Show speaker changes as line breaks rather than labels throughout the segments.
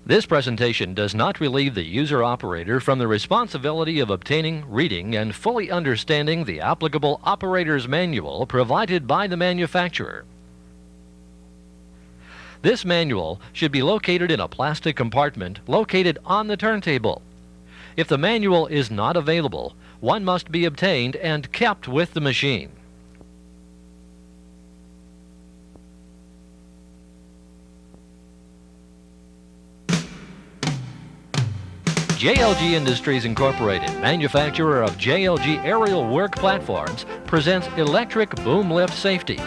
This presentation does not relieve the user operator from the responsibility of obtaining, reading, and fully understanding the applicable operator's manual provided by the manufacturer. This manual should be located in a plastic compartment located on the turntable. If the manual is not available, one must be obtained and kept with the machine. JLG Industries Incorporated, manufacturer of JLG aerial work platforms, presents electric boom lift safety.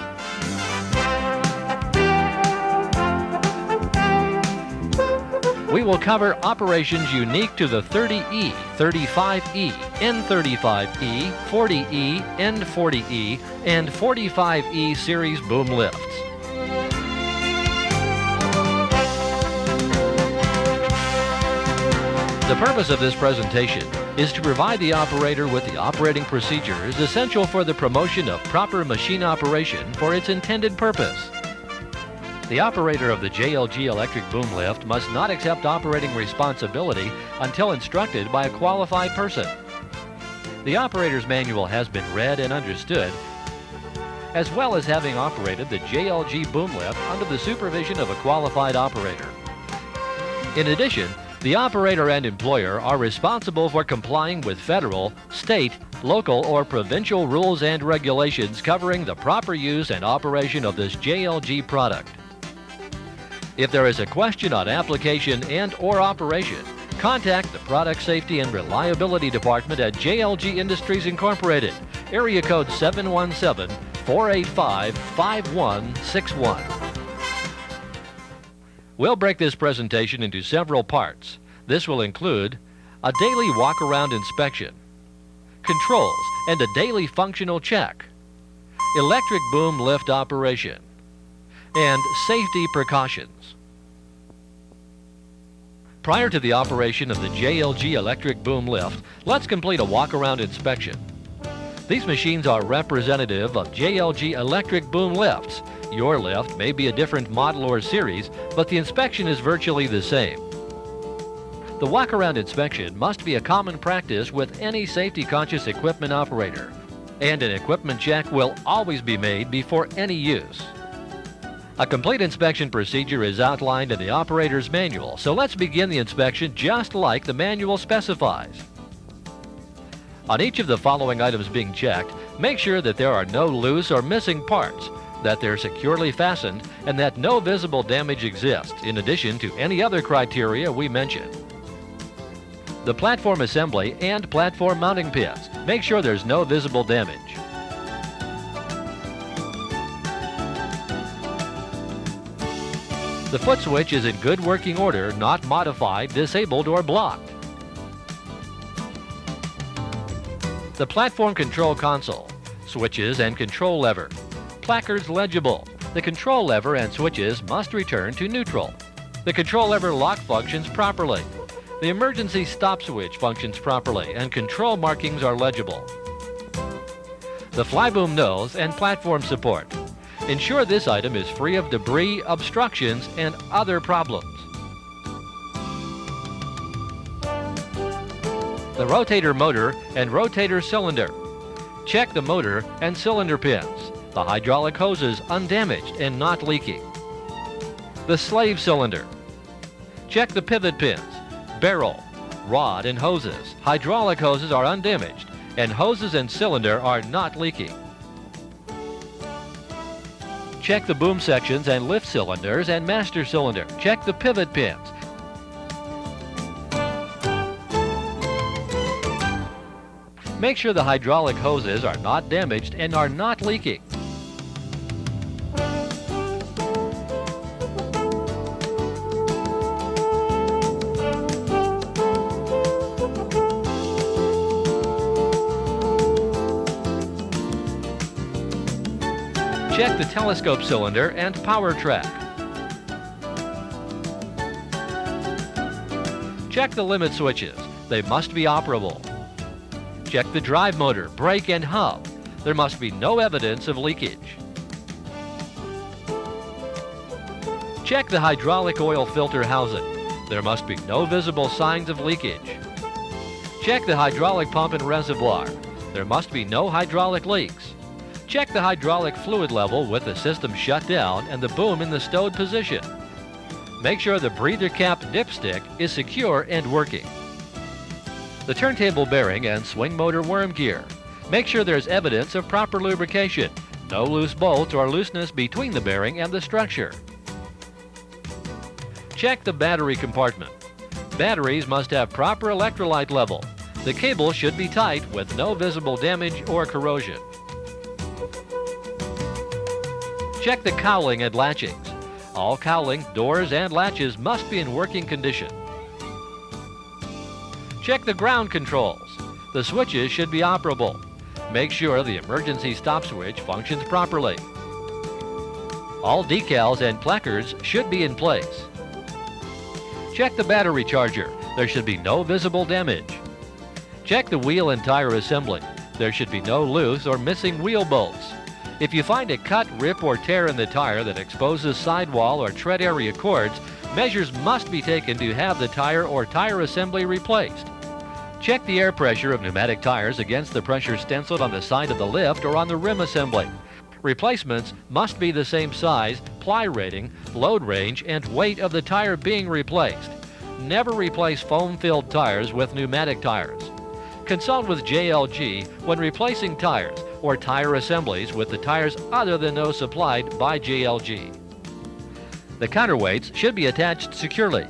We will cover operations unique to the 30E, 35E, N35E, 40E, N40E, and 45E series boom lifts. The purpose of this presentation is to provide the operator with the operating procedures essential for the promotion of proper machine operation for its intended purpose. The operator of the JLG electric boom lift must not accept operating responsibility until instructed by a qualified person. The operator's manual has been read and understood, as well as having operated the JLG boom lift under the supervision of a qualified operator. In addition, the operator and employer are responsible for complying with federal, state, local, or provincial rules and regulations covering the proper use and operation of this JLG product. If there is a question on application and/or operation, contact the Product Safety and Reliability Department at JLG Industries Incorporated, area code 717-485-5161. We'll break this presentation into several parts. This will include a daily walk-around inspection, controls and a daily functional check, electric boom lift operation, and safety precautions. Prior to the operation of the JLG electric boom lift, let's complete a walk-around inspection. These machines are representative of JLG electric boom lifts. Your lift may be a different model or series, but the inspection is virtually the same. The walk-around inspection must be a common practice with any safety-conscious equipment operator, and an equipment check will always be made before any use. A complete inspection procedure is outlined in the operator's manual, so let's begin the inspection just like the manual specifies. On each of the following items being checked, make sure that there are no loose or missing parts, that they're securely fastened, and that no visible damage exists, in addition to any other criteria we mentioned. The platform assembly and platform mounting pins, make sure there's no visible damage. The foot switch is in good working order, not modified, disabled, or blocked. The platform control console, switches and control lever, placards legible. The control lever and switches must return to neutral. The control lever lock functions properly. The emergency stop switch functions properly and control markings are legible. The flyboom nose and platform support. Ensure this item is free of debris, obstructions, and other problems. The rotator motor and rotator cylinder. Check the motor and cylinder pins. The hydraulic hoses undamaged and not leaking. The slave cylinder. Check the pivot pins, barrel, rod, and hoses. Hydraulic hoses are undamaged, and hoses and cylinder are not leaking. Check the boom sections and lift cylinders and master cylinder. Check the pivot pins. Make sure the hydraulic hoses are not damaged and are not leaking. Check the telescope cylinder and power track. Check the limit switches. They must be operable. Check the drive motor, brake, and hub. There must be no evidence of leakage. Check the hydraulic oil filter housing. There must be no visible signs of leakage. Check the hydraulic pump and reservoir. There must be no hydraulic leaks. Check the hydraulic fluid level with the system shut down and the boom in the stowed position. Make sure the breather cap dipstick is secure and working. The turntable bearing and swing motor worm gear. Make sure there's evidence of proper lubrication. No loose bolts or looseness between the bearing and the structure. Check the battery compartment. Batteries must have proper electrolyte level. The cable should be tight with no visible damage or corrosion. Check the cowling and latchings. All cowling, doors, and latches must be in working condition. Check the ground controls. The switches should be operable. Make sure the emergency stop switch functions properly. All decals and placards should be in place. Check the battery charger. There should be no visible damage. Check the wheel and tire assembly. There should be no loose or missing wheel bolts. If you find a cut, rip, or tear in the tire that exposes sidewall or tread area cords, measures must be taken to have the tire or tire assembly replaced. Check the air pressure of pneumatic tires against the pressure stenciled on the side of the lift or on the rim assembly. Replacements must be the same size, ply rating, load range, and weight of the tire being replaced. Never replace foam-filled tires with pneumatic tires. Consult with JLG when replacing tires or tire assemblies with the tires other than those supplied by JLG. The counterweights should be attached securely.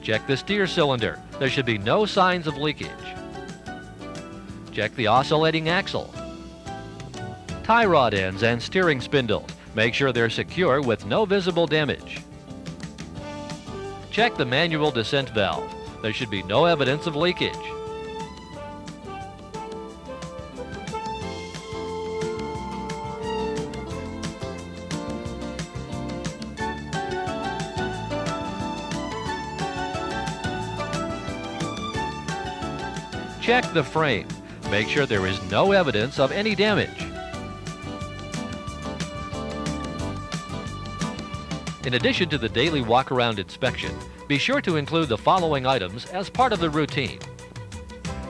Check the steer cylinder. There should be no signs of leakage. Check the oscillating axle. Tie rod ends and steering spindles. Make sure they're secure with no visible damage. Check the manual descent valve. There should be no evidence of leakage. Check the frame. Make sure there is no evidence of any damage. In addition to the daily walk-around inspection, be sure to include the following items as part of the routine.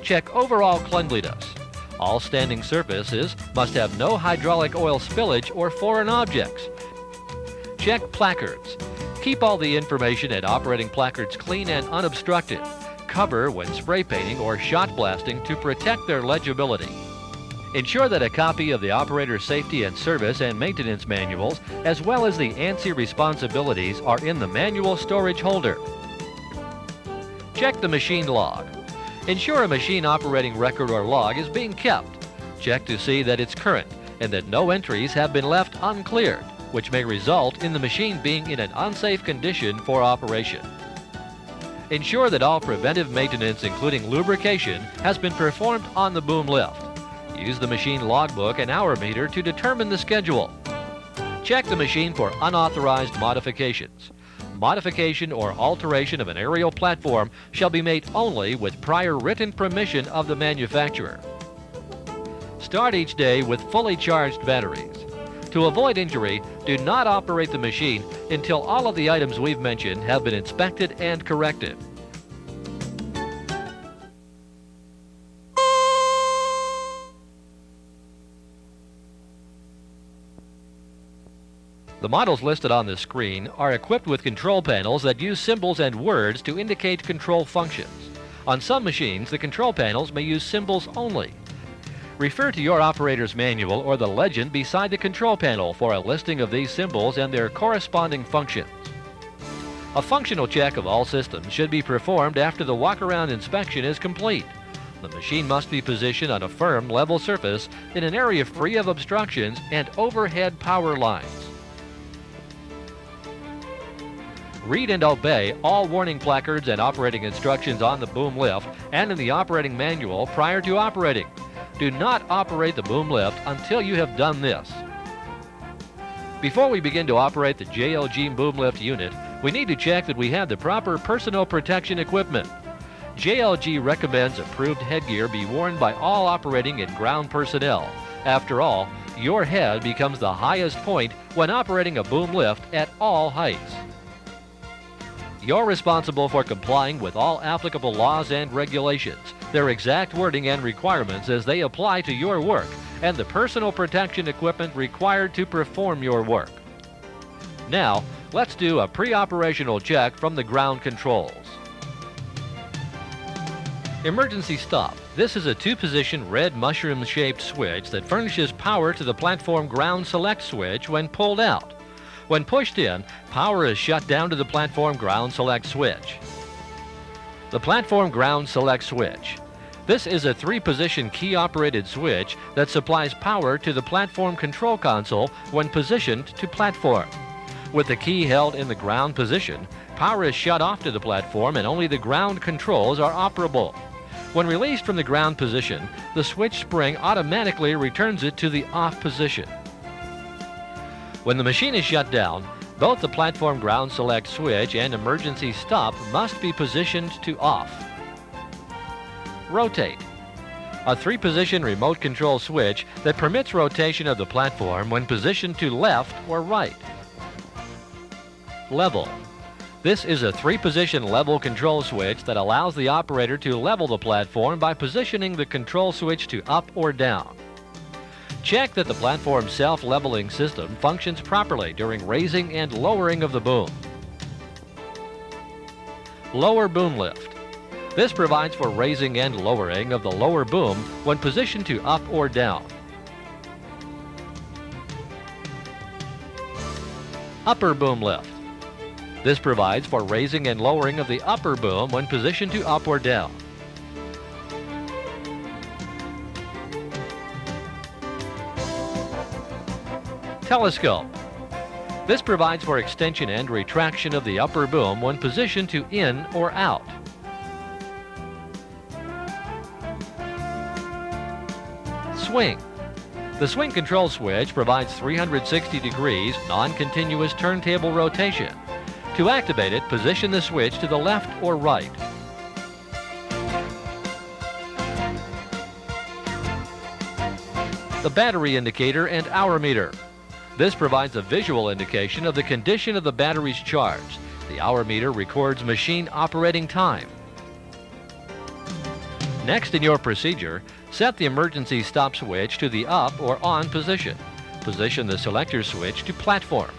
Check overall cleanliness. All standing surfaces must have no hydraulic oil spillage or foreign objects. Check placards. Keep all the information and operating placards clean and unobstructed. Cover when spray painting or shot blasting to protect their legibility. Ensure that a copy of the operator's safety and service and maintenance manuals, as well as the ANSI responsibilities, are in the manual storage holder. Check the machine log. Ensure a machine operating record or log is being kept. Check to see that it's current and that no entries have been left uncleared, which may result in the machine being in an unsafe condition for operation. Ensure that all preventive maintenance, including lubrication, has been performed on the boom lift. Use the machine logbook and hour meter to determine the schedule. Check the machine for unauthorized modifications. Modification or alteration of an aerial platform shall be made only with prior written permission of the manufacturer. Start each day with fully charged batteries. To avoid injury, do not operate the machine until all of the items we've mentioned have been inspected and corrected. The models listed on the screen are equipped with control panels that use symbols and words to indicate control functions. On some machines, the control panels may use symbols only. Refer to your operator's manual or the legend beside the control panel for a listing of these symbols and their corresponding functions. A functional check of all systems should be performed after the walk-around inspection is complete. The machine must be positioned on a firm, level surface in an area free of obstructions and overhead power lines. Read and obey all warning placards and operating instructions on the boom lift and in the operating manual prior to operating. Do not operate the boom lift until you have done this. Before we begin to operate the JLG boom lift unit, we need to check that we have the proper personal protection equipment. JLG recommends approved headgear be worn by all operating and ground personnel. After all, your head becomes the highest point when operating a boom lift at all heights. You're responsible for complying with all applicable laws and regulations, their exact wording and requirements as they apply to your work, and the personal protection equipment required to perform your work. Now, let's do a pre-operational check from the ground controls. Emergency stop. This is a two-position red mushroom-shaped switch that furnishes power to the platform ground select switch when pulled out. When pushed in, power is shut down to the platform ground select switch. The platform ground select switch. This is a three-position key-operated switch that supplies power to the platform control console when positioned to platform. With the key held in the ground position, power is shut off to the platform and only the ground controls are operable. When released from the ground position, the switch spring automatically returns it to the off position. When the machine is shut down, both the platform ground select switch and emergency stop must be positioned to off. Rotate. A three-position remote control switch that permits rotation of the platform when positioned to left or right. Level. This is a three-position level control switch that allows the operator to level the platform by positioning the control switch to up or down. Check that the platform self-leveling system functions properly during raising and lowering of the boom. Lower boom lift. This provides for raising and lowering of the lower boom when positioned to up or down. Upper boom lift. This provides for raising and lowering of the upper boom when positioned to up or down. Telescope. This provides for extension and retraction of the upper boom when positioned to in or out. Swing. The swing control switch provides 360 degrees non-continuous turntable rotation. To activate it, position the switch to the left or right. The battery indicator and hour meter. This provides a visual indication of the condition of the battery's charge. The hour meter records machine operating time. Next in your procedure, set the emergency stop switch to the up or on position. Position the selector switch to platform.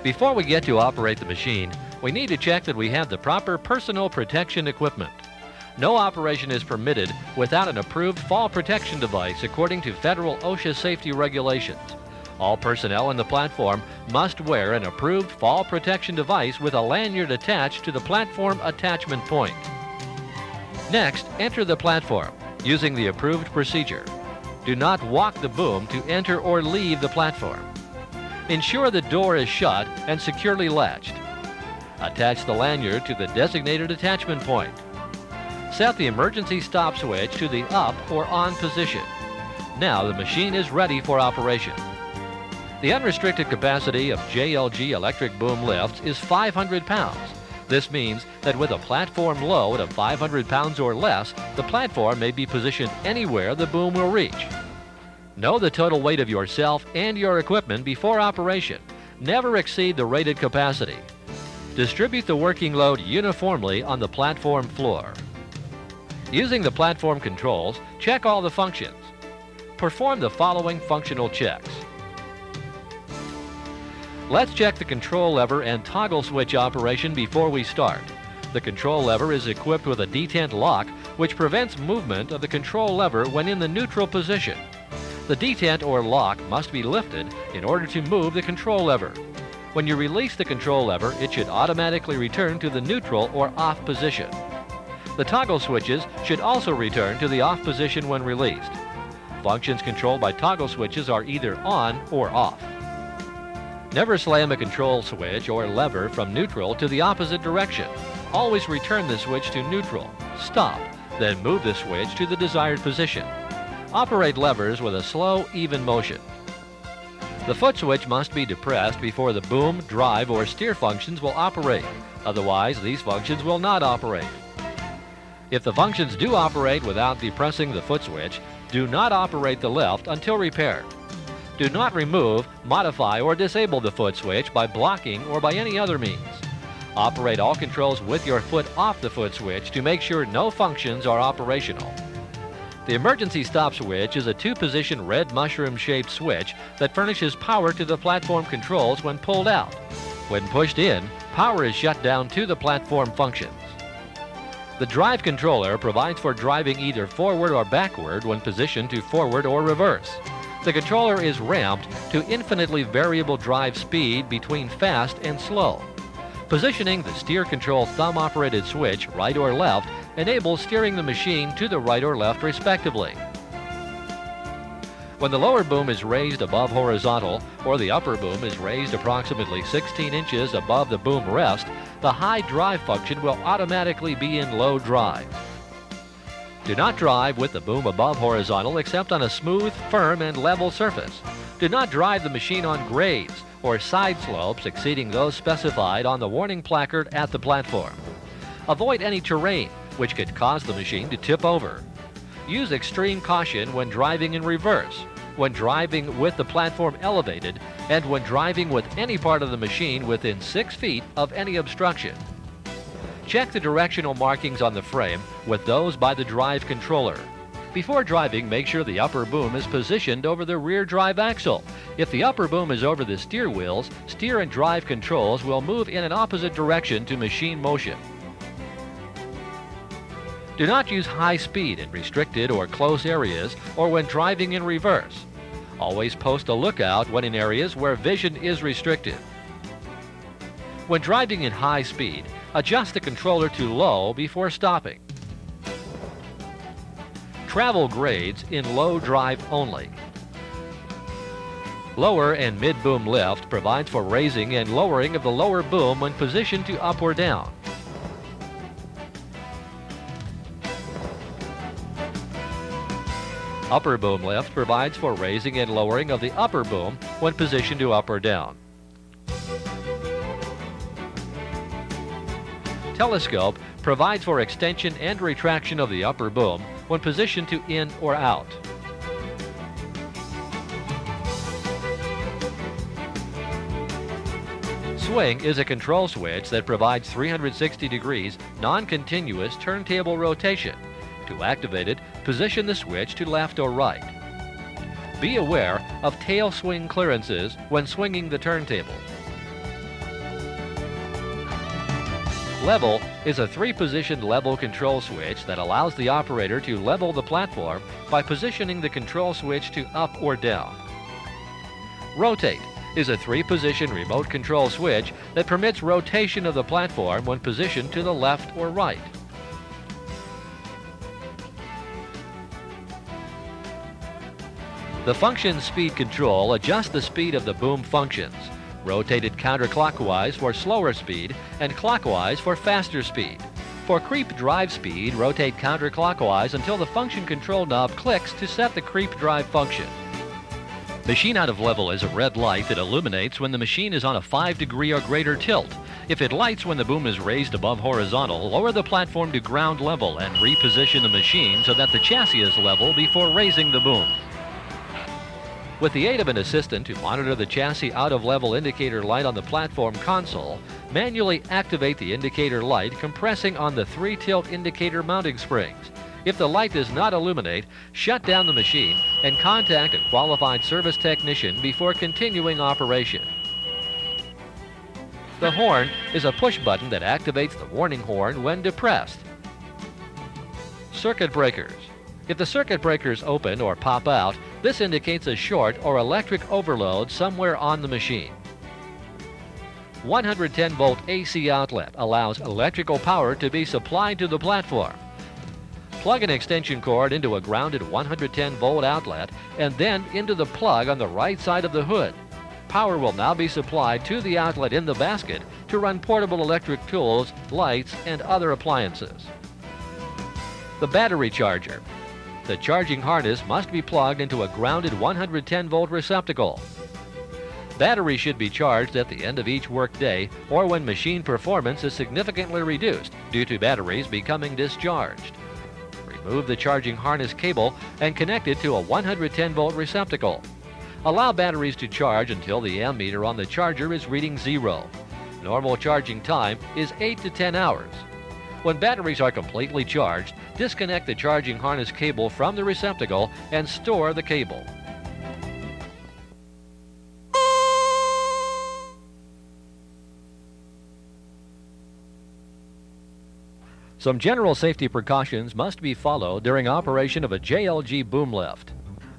Before we get to operate the machine, we need to check that we have the proper personal protection equipment. No operation is permitted without an approved fall protection device according to federal OSHA safety regulations. All personnel on the platform must wear an approved fall protection device with a lanyard attached to the platform attachment point. Next, enter the platform using the approved procedure. Do not walk the boom to enter or leave the platform. Ensure the door is shut and securely latched. Attach the lanyard to the designated attachment point. Set the emergency stop switch to the up or on position. Now the machine is ready for operation. The unrestricted capacity of JLG electric boom lifts is 500 pounds. This means that with a platform load of 500 pounds or less, the platform may be positioned anywhere the boom will reach. Know the total weight of yourself and your equipment before operation. Never exceed the rated capacity. Distribute the working load uniformly on the platform floor. Using the platform controls, check all the functions. Perform the following functional checks. Let's check the control lever and toggle switch operation before we start. The control lever is equipped with a detent lock, which prevents movement of the control lever when in the neutral position. The detent or lock must be lifted in order to move the control lever. When you release the control lever, it should automatically return to the neutral or off position. The toggle switches should also return to the off position when released. Functions controlled by toggle switches are either on or off. Never slam a control switch or lever from neutral to the opposite direction. Always return the switch to neutral. Stop, then move the switch to the desired position. Operate levers with a slow, even motion. The foot switch must be depressed before the boom, drive, or steer functions will operate. Otherwise, these functions will not operate. If the functions do operate without depressing the foot switch, do not operate the lift until repaired. Do not remove, modify, or disable the foot switch by blocking or by any other means. Operate all controls with your foot off the foot switch to make sure no functions are operational. The emergency stop switch is a two-position red mushroom-shaped switch that furnishes power to the platform controls when pulled out. When pushed in, power is shut down to the platform functions. The drive controller provides for driving either forward or backward when positioned to forward or reverse. The controller is ramped to infinitely variable drive speed between fast and slow. Positioning the steer control thumb-operated switch right or left enables steering the machine to the right or left respectively. When the lower boom is raised above horizontal or the upper boom is raised approximately 16 inches above the boom rest, the high drive function will automatically be in low drive. Do not drive with the boom above horizontal except on a smooth, firm, and level surface. Do not drive the machine on grades or side slopes exceeding those specified on the warning placard at the platform. Avoid any terrain which could cause the machine to tip over. Use extreme caution when driving in reverse, when driving with the platform elevated, and when driving with any part of the machine within 6 feet of any obstruction. Check the directional markings on the frame with those by the drive controller. Before driving, make sure the upper boom is positioned over the rear drive axle. If the upper boom is over the steer wheels, steer and drive controls will move in an opposite direction to machine motion. Do not use high speed in restricted or close areas or when driving in reverse. Always post a lookout when in areas where vision is restricted. When driving in high speed, adjust the controller to low before stopping. Travel grades in low drive only. Lower and mid-boom lift provides for raising and lowering of the lower boom when positioned to up or down. Upper boom lift provides for raising and lowering of the upper boom when positioned to up or down. Telescope provides for extension and retraction of the upper boom when positioned to in or out. Swing is a control switch that provides 360 degrees non-continuous turntable rotation. To activate it, position the switch to left or right. Be aware of tail swing clearances when swinging the turntable. Level is a 3-position level control switch that allows the operator to level the platform by positioning the control switch to up or down. Rotate is a 3-position remote control switch that permits rotation of the platform when positioned to the left or right. The function speed control adjusts the speed of the boom functions, rotated counterclockwise for slower speed and clockwise for faster speed. For creep drive speed, rotate counterclockwise until the function control knob clicks to set the creep drive function. Machine out of level is a red light that illuminates when the machine is on a 5-degree or greater tilt. If it lights when the boom is raised above horizontal, lower the platform to ground level and reposition the machine so that the chassis is level before raising the boom. With the aid of an assistant to monitor the chassis out-of-level indicator light on the platform console, manually activate the indicator light compressing on the 3-tilt indicator mounting springs. If the light does not illuminate, shut down the machine and contact a qualified service technician before continuing operation. The horn is a push button that activates the warning horn when depressed. Circuit breakers. If the circuit breakers open or pop out, this indicates a short or electric overload somewhere on the machine. 110-volt AC outlet allows electrical power to be supplied to the platform. Plug an extension cord into a grounded 110-volt outlet and then into the plug on the right side of the hood. Power will now be supplied to the outlet in the basket to run portable electric tools, lights, and other appliances. The battery charger. The charging harness must be plugged into a grounded 110-volt receptacle. Batteries should be charged at the end of each workday or when machine performance is significantly reduced due to batteries becoming discharged. Remove the charging harness cable and connect it to a 110-volt receptacle. Allow batteries to charge until the ammeter on the charger is reading 0. normal charging time is 8 to 10 hours. When batteries are completely charged, disconnect the charging harness cable from the receptacle and store the cable. Some general safety precautions must be followed during operation of a JLG boom lift.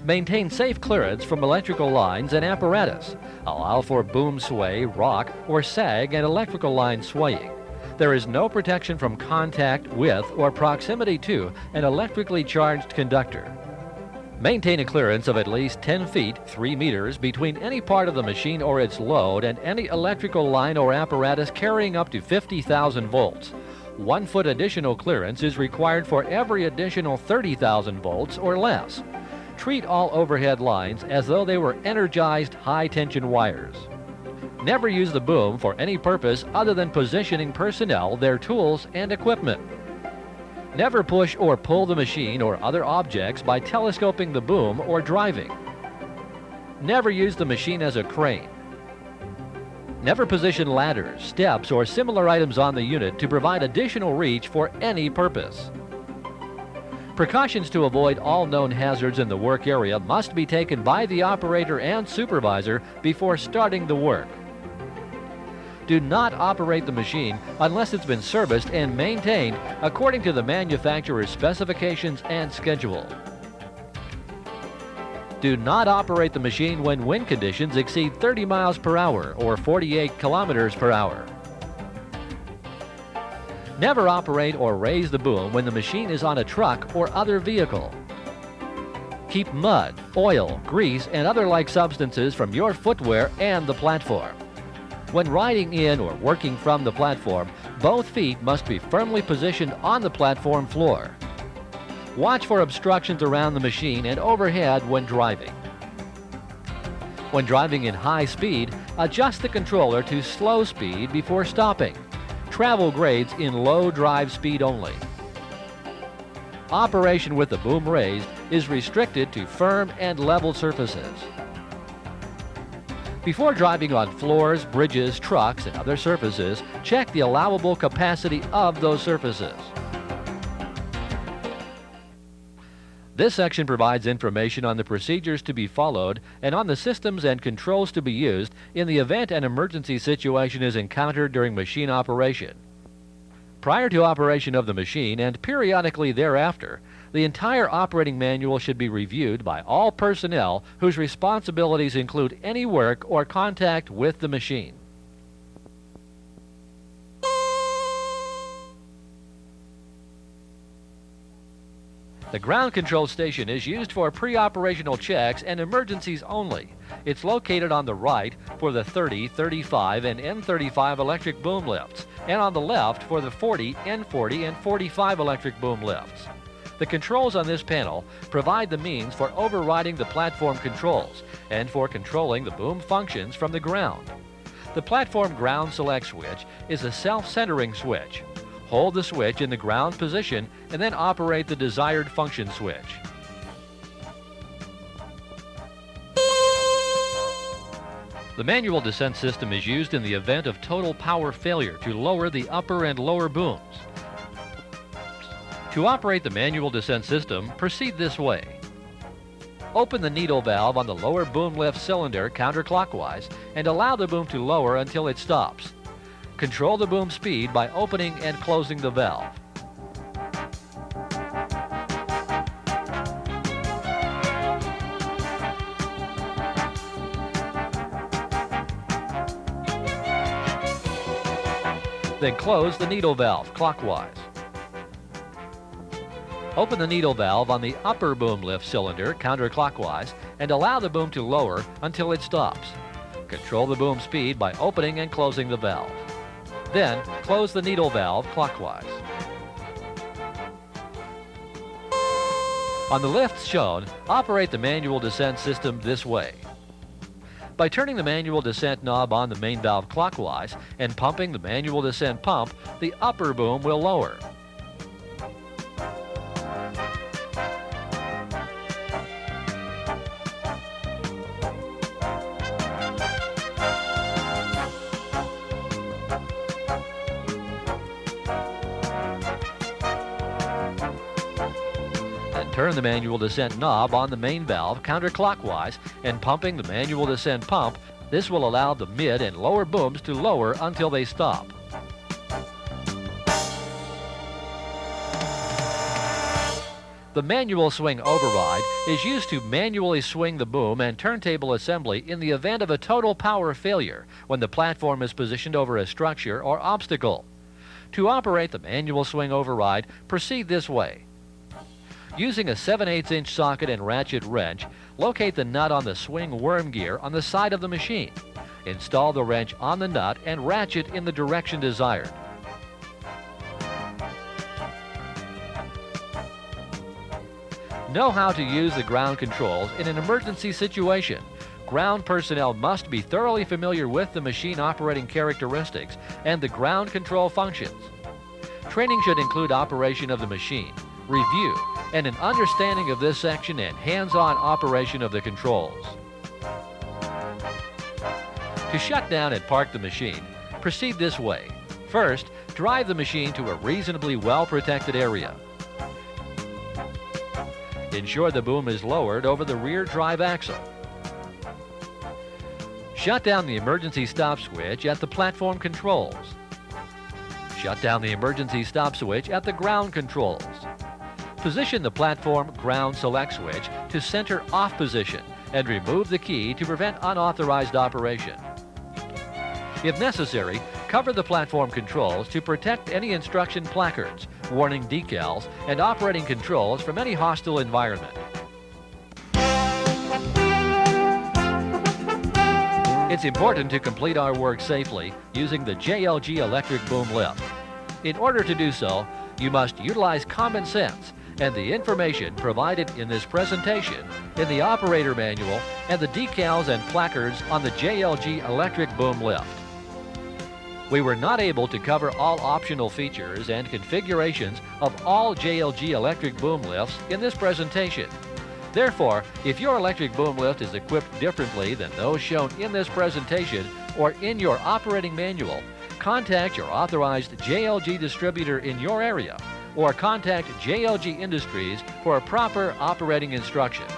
Maintain safe clearance from electrical lines and apparatus. Allow for boom sway, rock, or sag and electrical line swaying. There is no protection from contact with or proximity to an electrically charged conductor. Maintain a clearance of at least 10 feet, 3 meters, between any part of the machine or its load and any electrical line or apparatus carrying up to 50,000 volts. 1 foot additional clearance is required for every additional 30,000 volts or less. Treat all overhead lines as though they were energized high-tension wires. Never use the boom for any purpose other than positioning personnel, their tools, and equipment. Never push or pull the machine or other objects by telescoping the boom or driving. Never use the machine as a crane. Never position ladders, steps, or similar items on the unit to provide additional reach for any purpose. Precautions to avoid all known hazards in the work area must be taken by the operator and supervisor before starting the work. Do not operate the machine unless it's been serviced and maintained according to the manufacturer's specifications and schedule. Do not operate the machine when wind conditions exceed 30 miles per hour or 48 kilometers per hour. Never operate or raise the boom when the machine is on a truck or other vehicle. Keep mud, oil, grease, and other like substances from your footwear and the platform. When riding in or working from the platform, both feet must be firmly positioned on the platform floor. Watch for obstructions around the machine and overhead when driving. When driving in high speed, adjust the controller to slow speed before stopping. Travel grades in low drive speed only. Operation with the boom raised is restricted to firm and level surfaces. Before driving on floors, bridges, trucks, and other surfaces, check the allowable capacity of those surfaces. This section provides information on the procedures to be followed and on the systems and controls to be used in the event an emergency situation is encountered during machine operation. Prior to operation of the machine and periodically thereafter, the entire operating manual should be reviewed by all personnel whose responsibilities include any work or contact with the machine. The ground control station is used for pre-operational checks and emergencies only. It's located on the right for the 30, 35, and N35 electric boom lifts, and on the left for the 40, N40, and 45 electric boom lifts. The controls on this panel provide the means for overriding the platform controls and for controlling the boom functions from the ground. The platform ground select switch is a self-centering switch. Hold the switch in the ground position and then operate the desired function switch. The manual descent system is used in the event of total power failure to lower the upper and lower booms. To operate the manual descent system, proceed this way. Open the needle valve on the lower boom lift cylinder counterclockwise and allow the boom to lower until it stops. Control the boom speed by opening and closing the valve. Then close the needle valve clockwise. Open the needle valve on the upper boom lift cylinder counterclockwise and allow the boom to lower until it stops. Control the boom speed by opening and closing the valve. Then close the needle valve clockwise. On the lifts shown, operate the manual descent system this way. By turning the manual descent knob on the main valve clockwise and pumping the manual descent pump, the upper boom will lower. Turn the manual descent knob on the main valve counterclockwise and pumping the manual descent pump. This will allow the mid and lower booms to lower until they stop. The manual swing override is used to manually swing the boom and turntable assembly in the event of a total power failure when the platform is positioned over a structure or obstacle. To operate the manual swing override, proceed this way. Using a 7/8" socket and ratchet wrench, locate the nut on the swing worm gear on the side of the machine. Install the wrench on the nut and ratchet in the direction desired. Know how to use the ground controls in an emergency situation. Ground personnel must be thoroughly familiar with the machine operating characteristics and the ground control functions. Training should include operation of the machine, review, and an understanding of this section and hands-on operation of the controls. To shut down and park the machine, proceed this way. First, drive the machine to a reasonably well-protected area. Ensure the boom is lowered over the rear drive axle. Shut down the emergency stop switch at the platform controls. Shut down the emergency stop switch at the ground controls. Position the platform ground select switch to center off position and remove the key to prevent unauthorized operation. If necessary, cover the platform controls to protect any instruction placards, warning decals, and operating controls from any hostile environment. It's important to complete our work safely using the JLG electric boom lift. In order to do so, you must utilize common sense and the information provided in this presentation, in the operator manual, and the decals and placards on the JLG electric boom lift. We were not able to cover all optional features and configurations of all JLG electric boom lifts in this presentation. Therefore, if your electric boom lift is equipped differently than those shown in this presentation or in your operating manual, contact your authorized JLG distributor in your area or contact JLG Industries for proper operating instructions.